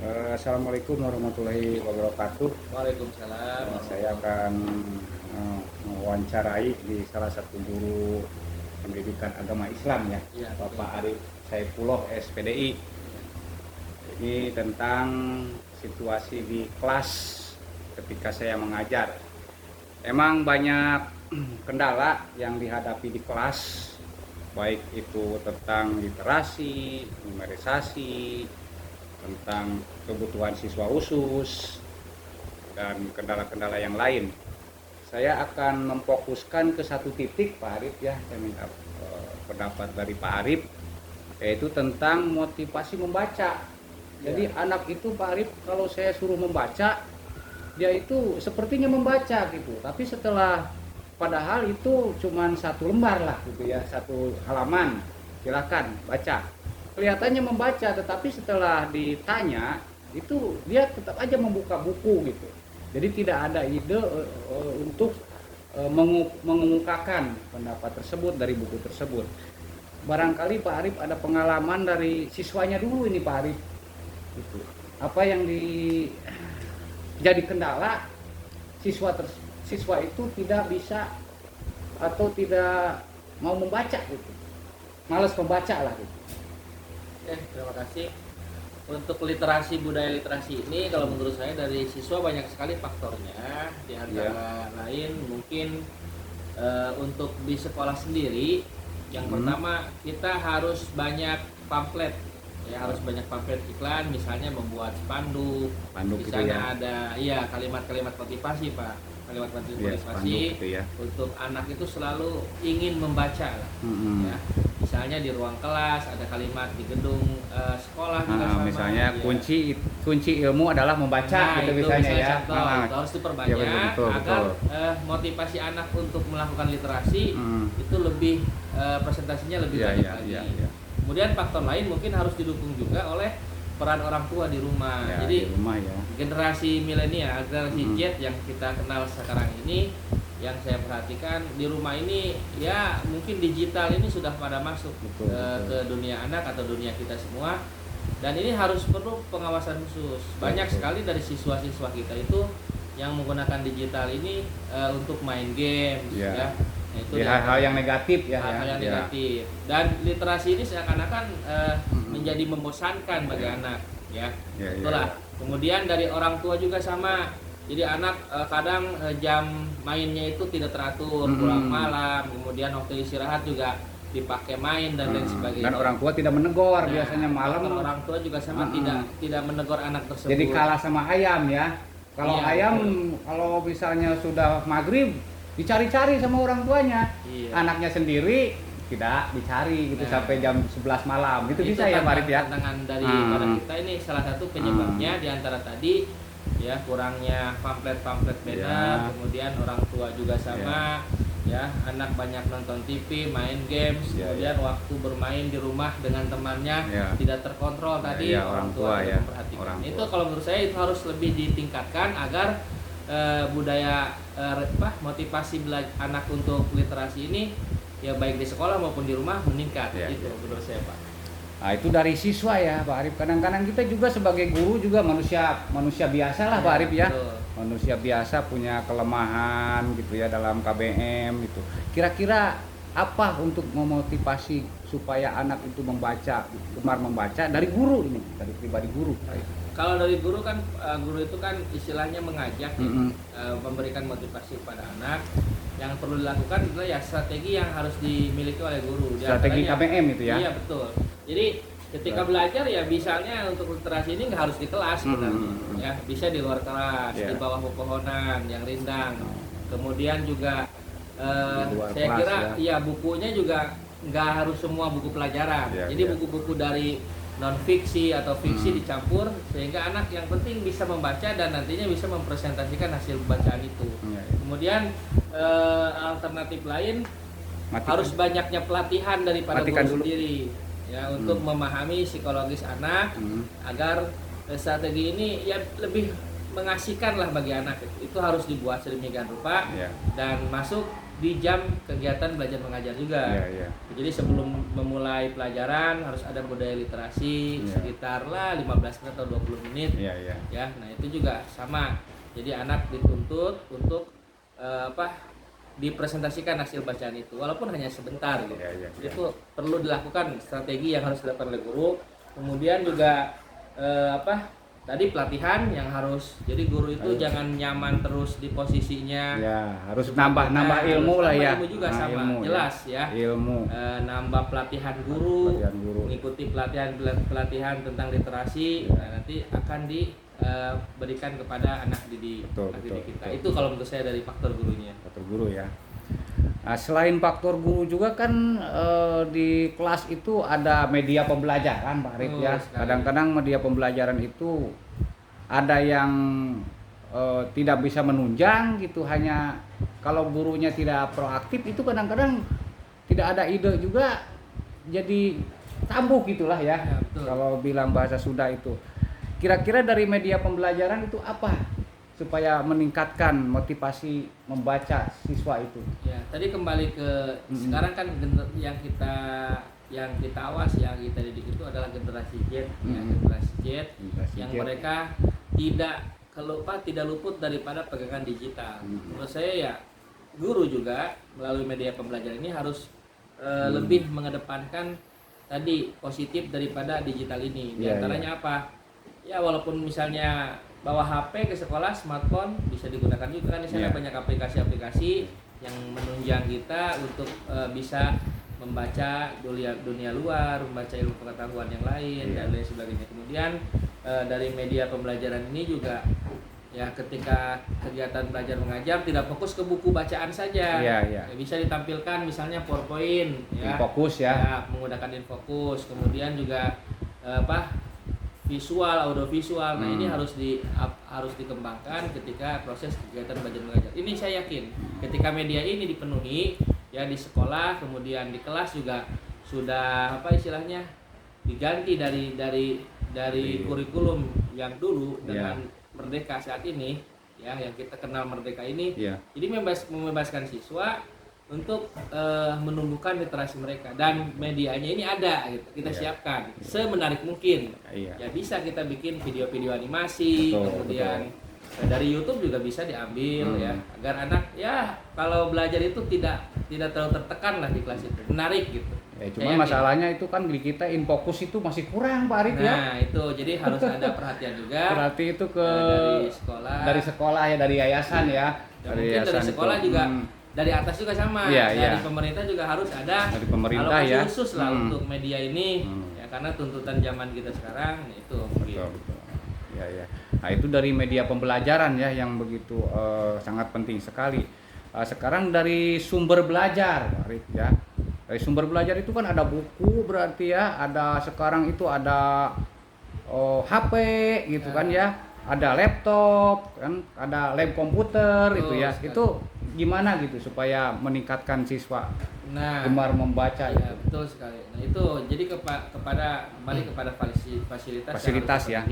Assalamualaikum warahmatullahi wabarakatuh. Waalaikumsalam. Saya akan mewawancarai di salah satu guru pendidikan agama Islam ya, Iya, Bapak betul. Arif Saifullah SPDI. Ini tentang situasi di kelas ketika saya mengajar. Emang banyak kendala yang dihadapi di kelas, baik itu tentang literasi, numerisasi, tentang kebutuhan siswa khusus, dan kendala-kendala yang lain. Saya akan memfokuskan ke satu titik, Pak Arif ya. Saya minta pendapat dari Pak Arif, yaitu tentang motivasi membaca. Jadi anak itu, Pak Arif, kalau saya suruh membaca, dia itu sepertinya membaca gitu. Tapi setelah, padahal itu cuma satu lembar lah gitu ya, satu halaman. Silakan baca. Kelihatannya membaca, tetapi setelah ditanya itu dia tetap aja membuka buku gitu. Jadi tidak ada ide untuk mengemukakan pendapat tersebut dari buku tersebut. Barangkali Pak Arif ada pengalaman dari siswanya dulu ini, Pak Arif. Gitu. Apa yang jadi kendala siswa itu tidak bisa atau tidak mau membaca gitu. Malas membaca lah gitu. Terima kasih. Untuk literasi, budaya literasi ini kalau menurut saya dari siswa banyak sekali faktornya. Di antara lain mungkin untuk di sekolah sendiri yang pertama kita harus banyak pamflet. Ya, harus banyak pamflet iklan, misalnya membuat spanduk. Di Gitu sana ya. ada kalimat-kalimat motivasi, Pak. Kalimat motivasi Spanduk gitu ya. untuk anak itu selalu ingin membaca lah. Ya. Misalnya di ruang kelas ada kalimat, di gedung sekolah juga sama. Misalnya ya. kunci ilmu adalah membaca gitu itu misalnya ya. contoh, itu harus diperbanyak Ya, betul, agar motivasi anak untuk melakukan literasi itu lebih presentasinya lebih banyak lagi. Kemudian faktor lain mungkin harus didukung juga oleh peran orang tua di rumah. Jadi di rumah ya. generasi milenial, generasi Z yang kita kenal sekarang ini, yang saya perhatikan di rumah ini ya mungkin digital ini sudah pada masuk ke dunia anak atau dunia kita semua, dan ini harus perlu pengawasan khusus. Banyak sekali dari siswa-siswa kita itu yang menggunakan digital ini untuk main games ya. Nah, itu hal-hal yang negatif ya. Hal-hal yang negatif. Dan literasi ini seakan-akan menjadi membosankan bagi anak ya. Itulah. Kemudian dari orang tua juga sama. Jadi anak kadang jam mainnya itu tidak teratur, pulang malam, kemudian waktu istirahat juga dipakai main dan lain sebagainya. Dan orang tua tidak menegur, biasanya malam. Orang tua juga sama tidak menegur anak tersebut. Jadi kalah sama ayam ya. Kalau ayam kalau misalnya sudah maghrib dicari-cari sama orang tuanya. Anaknya sendiri tidak dicari gitu sampai jam 11 malam. Itu bisa ya, Pak Arif ya. Tantangan daripada kita ini salah satu penyebabnya di antara tadi ya, kurangnya pamflet banner, kemudian orang tua juga sama ya, anak banyak nonton TV, main games, kemudian waktu bermain di rumah dengan temannya tidak terkontrol tadi, orang tua ya memperhatikan. Itu kalau menurut saya itu harus lebih ditingkatkan agar budaya motivasi anak untuk literasi ini ya baik di sekolah maupun di rumah meningkat. Itu menurut saya, Pak. Nah, itu dari siswa ya, Pak Arif. Kadang-kadang kita juga sebagai guru juga manusia biasa lah, Pak Arif ya. Betul. Manusia biasa punya kelemahan gitu ya dalam KBM gitu. Kira-kira apa untuk memotivasi supaya anak itu gemar membaca dari guru ini, dari pribadi guru? Kalau dari guru kan, guru itu kan istilahnya mengajak, memberikan motivasi kepada anak. Yang perlu dilakukan adalah ya strategi yang harus dimiliki oleh guru. Strategi KBM itu ya? Iya, betul. Jadi ketika belajar ya misalnya untuk literasi ini nggak harus di kelas sebenarnya. Ya, bisa di luar kelas, di bawah pepohonan yang rindang. Kemudian juga saya kira ya bukunya juga nggak harus semua buku pelajaran. Jadi buku-buku dari non fiksi atau fiksi dicampur sehingga anak yang penting bisa membaca dan nantinya bisa mempresentasikan hasil bacaan itu. Kemudian alternatif lain harus banyaknya pelatihan daripada guru sendiri ya untuk memahami psikologis anak agar strategi ini ya lebih mengasihkan lah bagi anak. Itu harus dibuat sedemikian rupa dan masuk di jam kegiatan belajar mengajar juga. Iya. Jadi sebelum memulai pelajaran harus ada budaya literasi sekitar lah 15 menit atau 20 menit. Iya. Ya, nah itu juga sama. Jadi anak dituntut untuk dipresentasikan hasil bacaan itu walaupun hanya sebentar gitu. Iya. Itu perlu dilakukan, strategi yang harus dilakukan oleh guru. Kemudian juga tadi pelatihan yang harus, jadi guru itu jangan nyaman terus di posisinya. Ya, harus nambah ilmu lah ya. Ilmu juga sama, ilmu, jelas ya. Ilmu. Nambah pelatihan guru, Pelatihan mengikuti pelatihan tentang literasi. Nah, nanti akan diberikan kepada anak didik kita. Betul. Itu kalau menurut saya dari faktor gurunya. Faktor guru ya. Nah, selain faktor guru juga kan di kelas itu ada media pembelajaran, Pak Arif ya. Kadang-kadang media pembelajaran itu ada yang tidak bisa menunjang gitu, hanya kalau gurunya tidak proaktif itu kadang-kadang tidak ada ide juga, jadi kambuh gitulah ya. Kalau bilang bahasa Sunda itu. Kira-kira dari media pembelajaran itu apa supaya meningkatkan motivasi membaca siswa itu? Ya, tadi kembali ke sekarang kan yang kita awas, yang kita didik itu adalah generasi Z, generasi Z yang mereka tidak luput daripada pegangan digital. Menurut saya ya guru juga melalui media pembelajaran ini harus lebih mengedepankan tadi positif daripada digital ini. Di antaranya apa? Ya walaupun misalnya bawa HP ke sekolah, smartphone bisa digunakan juga kan di sana banyak aplikasi-aplikasi yang menunjang kita untuk bisa membaca dunia luar, membaca ilmu pengetahuan yang lain dan lain sebagainya. Kemudian dari media pembelajaran ini juga ya ketika kegiatan belajar mengajar tidak fokus ke buku bacaan saja. Ya, bisa ditampilkan misalnya PowerPoint ya. Fokus ya. Menggunakan infokus. Kemudian juga visual, audio visual. Nah, ini harus dikembangkan ketika proses kegiatan belajar mengajar. Ini saya yakin ketika media ini dipenuhi ya di sekolah, kemudian di kelas juga sudah istilahnya diganti dari kurikulum yang dulu dengan Merdeka saat ini ya, yang kita kenal Merdeka ini. Jadi membebaskan siswa untuk menumbuhkan literasi mereka, dan medianya ini ada gitu. Kita siapkan semenarik mungkin. Ya bisa kita bikin video-video animasi, kemudian dari YouTube juga bisa diambil ya, agar anak ya kalau belajar itu tidak terlalu tertekan lah di kelas itu, menarik gitu. Cuma masalahnya itu kan di kita infokus itu masih kurang, Pak Arif ya. Nah itu jadi harus ada perhatian juga. Berarti itu dari sekolah ya, dari yayasan ya. Mungkin dari sekolah juga. Dari atas juga sama, dari pemerintah juga harus ada dari pemerintah ya khusus lah untuk media ini ya, karena tuntutan zaman kita sekarang itu betul. Ya. Nah itu dari media pembelajaran ya yang begitu sangat penting sekali. Sekarang dari sumber belajar, Arif ya. Dari sumber belajar itu kan ada buku berarti ya, ada sekarang itu ada HP gitu kan ya, ada laptop kan, ada lab komputer itu ya. Sekali. Itu gimana gitu supaya meningkatkan siswa gemar membaca ya, itu. Betul sekali. Nah itu jadi kepada fasilitas ya.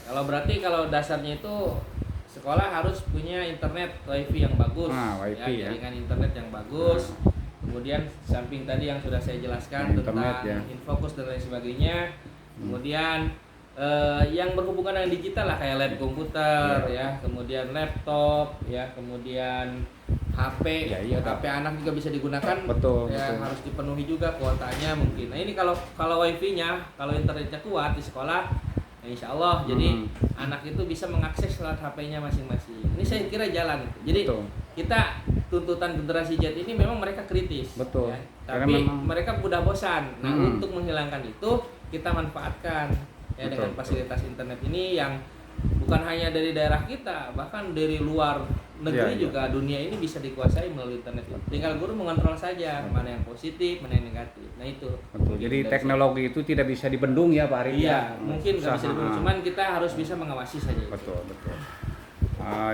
Kalau dasarnya itu sekolah harus punya internet wifi yang bagus, jaringan internet yang bagus. Kemudian samping tadi yang sudah saya jelaskan tentang infokus dan lain sebagainya. Kemudian yang berhubungan dengan digital lah kayak lab komputer ya, kemudian laptop ya, kemudian HP, HP anak juga bisa digunakan. Betul. Harus dipenuhi juga kuotanya mungkin. Nah ini kalau wifi-nya, kalau internetnya kuat di sekolah, nah insya Allah jadi anak itu bisa mengakses lewat HP-nya masing-masing. Ini saya kira jalan. Jadi kita tuntutan generasi Z ini memang mereka kritis. Betul. Ya, tapi mereka mudah bosan. Nah untuk menghilangkan itu kita manfaatkan ya dengan fasilitas internet ini yang bukan hanya dari daerah kita, bahkan dari luar negeri juga dunia ini bisa dikuasai melalui internet. Tinggal guru mengontrol saja mana yang positif, mana yang negatif. Nah itu. Betul. Jadi teknologi itu tidak bisa dibendung ya Pak Arif. Iya, mungkin nggak bisa dibendung. Cuman kita harus bisa mengawasi saja. Betul.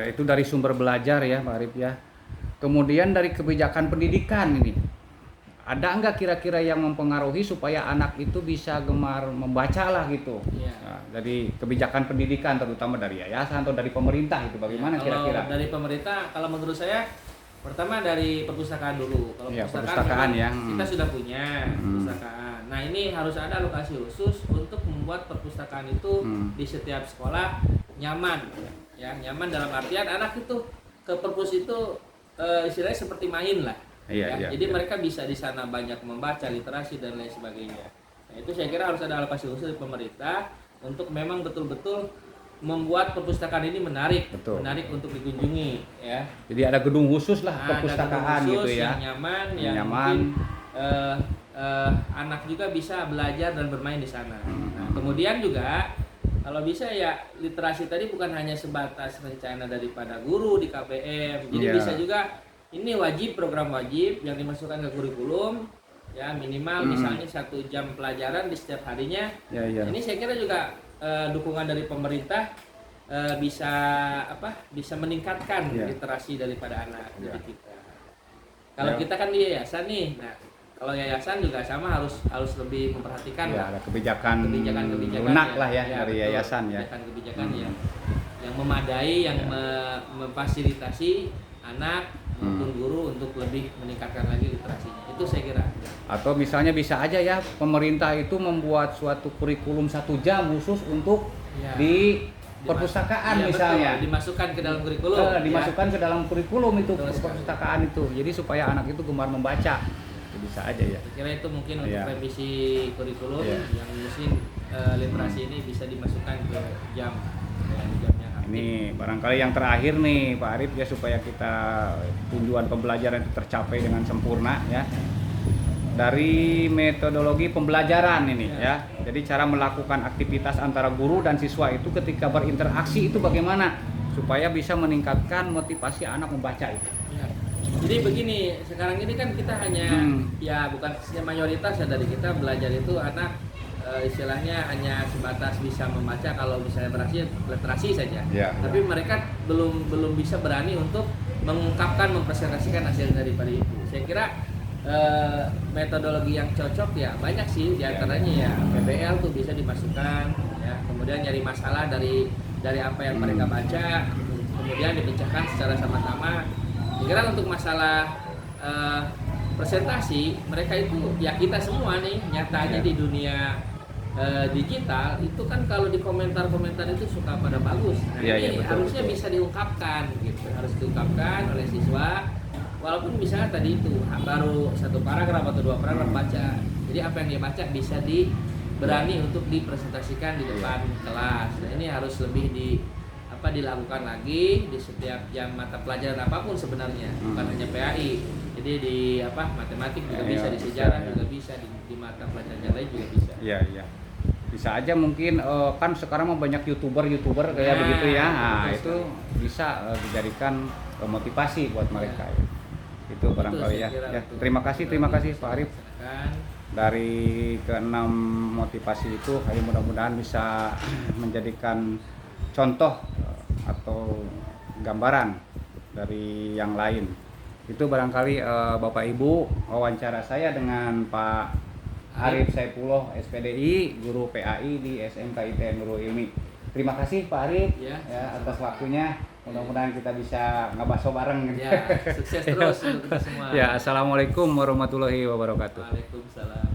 Itu dari sumber belajar ya Pak Arif ya. Kemudian dari kebijakan pendidikan ini, ada nggak kira-kira yang mempengaruhi supaya anak itu bisa gemar membaca lah gitu? Nah, dari kebijakan pendidikan terutama dari yayasan atau dari pemerintah itu bagaimana kira-kira? Dari pemerintah, kalau menurut saya Pertama dari perpustakaan dulu. Kalau Ya, perpustakaan perpustakaan memang ya. kita sudah punya perpustakaan. Nah, ini harus ada alokasi khusus untuk membuat perpustakaan itu di setiap sekolah nyaman. Ya, nyaman dalam artian anak itu ke perpus itu istilahnya seperti main lah. Iya, iya, Jadi iya. mereka bisa di sana banyak membaca literasi dan lain sebagainya. Nah, itu saya kira harus ada alokasi khusus dari pemerintah untuk memang betul-betul membuat perpustakaan ini menarik, Betul. menarik untuk dikunjungi, ya. Jadi ada gedung khusus lah Ada perpustakaan gedung gitu khusus ya. yang nyaman, yang Nyaman. mungkin anak juga bisa belajar dan bermain di sana. Nah, kemudian juga kalau bisa ya literasi tadi bukan hanya sebatas rencana daripada guru di KPM, jadi Iya. bisa juga ini wajib, program wajib yang dimasukkan ke kurikulum, ya minimal misalnya 1 jam pelajaran di setiap harinya. Ya, ya. Ini saya kira juga dukungan dari pemerintah bisa bisa meningkatkan Ya. literasi daripada anak Ya. didik kita. Kalau Ya. kita kan di yayasan nih, nah kalau yayasan juga sama harus lebih memperhatikan Ya, lah ada kebijakan kebijakan-kebijakan lunak lah ya dari betul, yayasan ya. kebijakan-kebijakan yang memadai, yang memfasilitasi anak maupun guru untuk lebih meningkatkan lagi literasinya. Itu saya kira. Atau misalnya bisa aja ya pemerintah itu membuat suatu kurikulum 1 jam khusus untuk Ya. di perpustakaan Iya, misalnya. betul, dimasukkan ke dalam kurikulum. Dimasukkan ke dalam kurikulum itu Betul sekali. perpustakaan itu. Jadi supaya anak itu gemar membaca. Itu bisa aja ya. Saya kira itu mungkin untuk Iya. revisi kurikulum Iya. yang mungkin literasi ini bisa dimasukkan ke jam jamnya aktif. Ini barangkali yang terakhir nih Pak Arif ya, supaya kita tujuan pembelajaran itu tercapai dengan sempurna ya. Dari metodologi pembelajaran ini ya. Jadi cara melakukan aktivitas antara guru dan siswa itu ketika berinteraksi itu bagaimana supaya bisa meningkatkan motivasi anak membaca itu. Ya. Jadi begini, sekarang ini kan kita hanya ya bukan mayoritas ya dari kita belajar itu anak istilahnya hanya sebatas bisa membaca kalau misalnya berhasil literasi saja. Ya, Tapi mereka belum bisa berani untuk mengungkapkan, mempresentasikan hasil daripada itu. Saya kira metodologi yang cocok ya banyak sih, diantaranya ya PBL tuh bisa dimasukkan ya, kemudian nyari masalah dari apa yang mereka baca, kemudian dipecahkan secara sama-sama. Kira untuk masalah presentasi, mereka itu ya kita semua nih nyatanya di dunia digital itu kan kalau di komentar-komentar itu suka pada bagus. Nah, ini betul, harusnya betul. bisa diungkapkan gitu, harus diungkapkan oleh siswa. Walaupun misalnya tadi itu baru 1 paragraf atau 2 paragraf baca, jadi apa yang dia baca bisa berani untuk dipresentasikan di depan kelas. Nah, ini harus lebih dilakukan lagi di setiap jam mata pelajaran apapun sebenarnya, bukan hanya PAI. Jadi di matematik juga bisa, di sejarah juga bisa, di mata pelajaran yang lain juga bisa. Iya, iya. Bisa aja mungkin kan sekarang banyak youtuber kayak begitu ya. Nah, itu bisa dijadikan motivasi buat mereka ya. Itu barangkali ya. Ya, terima kasih Pak Arif. Dari ke-6 motivasi itu, mudah-mudahan bisa menjadikan contoh atau gambaran dari yang lain. Itu barangkali Bapak Ibu wawancara saya dengan Pak Arif Saipullah SPDI, guru PAI di SMK ITN Nurul Ilmi. Terima kasih Pak Arif ya, atas waktunya. Mudah-mudahan kita bisa ngabaso bareng. Ya, sukses terus untuk kita semua. Ya, assalamualaikum warahmatullahi wabarakatuh. Waalaikumsalam.